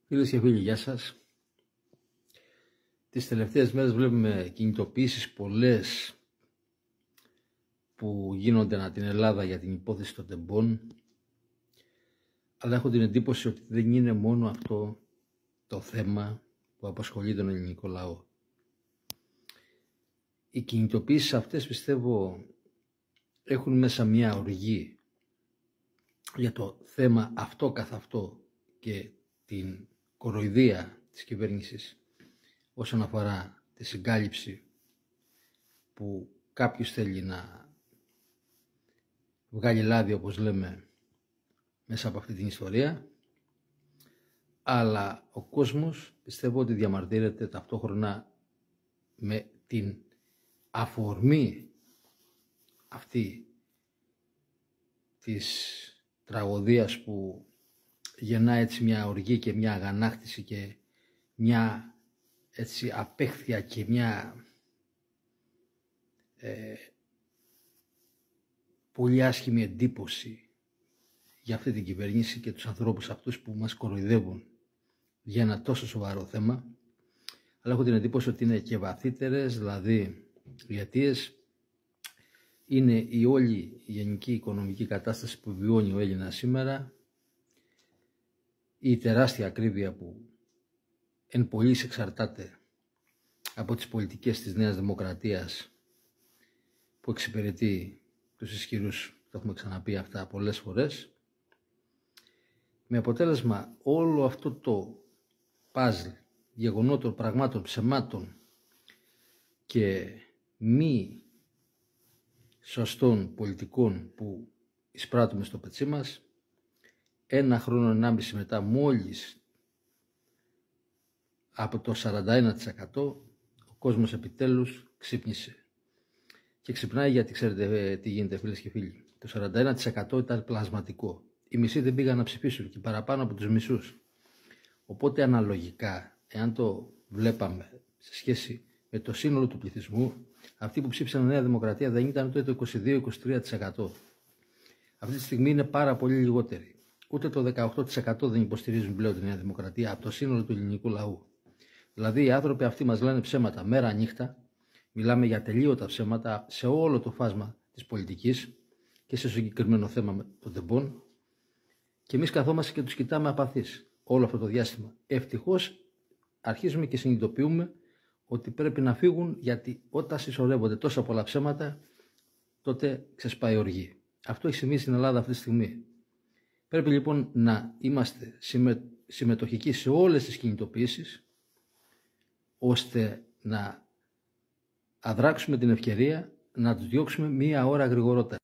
Φίλες και φίλοι, γεια σας. Τις τελευταίες μέρες βλέπουμε κινητοποιήσεις πολλές που γίνονται ανά την Ελλάδα για την υπόθεση των τεμπών, αλλά έχω την εντύπωση ότι δεν είναι μόνο αυτό το θέμα που απασχολεί τον ελληνικό λαό. Οι κινητοποιήσεις αυτές, πιστεύω, έχουν μέσα μια οργή για το θέμα αυτό καθ' αυτό και την κοροϊδία της κυβέρνησης όσον αφορά τη συγκάλυψη που κάποιος θέλει να βγάλει λάδι, όπως λέμε, μέσα από αυτή την ιστορία, αλλά ο κόσμος πιστεύω ότι διαμαρτύρεται ταυτόχρονα με την αφορμή αυτή της τραγωδίας που γεννά έτσι μια οργή και μια αγανάκτηση και μια έτσι απέχθεια και μια πολύ άσχημη εντύπωση για αυτή την κυβέρνηση και τους ανθρώπους αυτούς που μας κοροϊδεύουν για ένα τόσο σοβαρό θέμα. Αλλά έχω την εντύπωση ότι είναι και βαθύτερες, δηλαδή οι αιτίες είναι η όλη γενική οικονομική κατάσταση που βιώνει ο Έλληνας σήμερα, η τεράστια ακρίβεια που εν πολλοίς εξαρτάται από τις πολιτικές της Νέας Δημοκρατίας που εξυπηρετεί τους ισχυρούς, το έχουμε ξαναπεί αυτά πολλές φορές, με αποτέλεσμα όλο αυτό το παζλ γεγονότων, πραγμάτων, ψεμάτων και μη σωστών πολιτικών που εισπράττουμε στο πετσί μας, 1 χρόνο, 1,5 μετά, μόλις από το 41% ο κόσμος επιτέλους ξύπνησε. Και ξυπνάει γιατί ξέρετε τι γίνεται, φίλες και φίλοι. Το 41% ήταν πλασματικό. Οι μισοί δεν πήγαν να ψηφίσουν και παραπάνω από τους μισούς. Οπότε αναλογικά, εάν το βλέπαμε σε σχέση με το σύνολο του πληθυσμού, αυτοί που ψήφισαν Νέα Δημοκρατία δεν ήταν ούτε το 22-23%. Αυτή τη στιγμή είναι πάρα πολύ λιγότεροι. Ούτε το 18% δεν υποστηρίζουν πλέον τη Νέα Δημοκρατία από το σύνολο του ελληνικού λαού. Δηλαδή οι άνθρωποι αυτοί μας λένε ψέματα μέρα νύχτα, μιλάμε για τελείωτα ψέματα σε όλο το φάσμα της πολιτικής και σε συγκεκριμένο θέμα των τεμπών, και εμείς καθόμαστε και τους κοιτάμε απαθείς όλο αυτό το διάστημα. Ευτυχώς αρχίζουμε και συνειδητοποιούμε ότι πρέπει να φύγουν, γιατί όταν συσσωρεύονται τόσα πολλά ψέματα, τότε ξεσπάει οργή. Αυτό έχει συμβεί στην Ελλάδα αυτή τη στιγμή. Πρέπει λοιπόν να είμαστε συμμετοχικοί σε όλες τις κινητοποιήσεις, ώστε να αδράξουμε την ευκαιρία να τους διώξουμε 1 ώρα γρηγορότερα.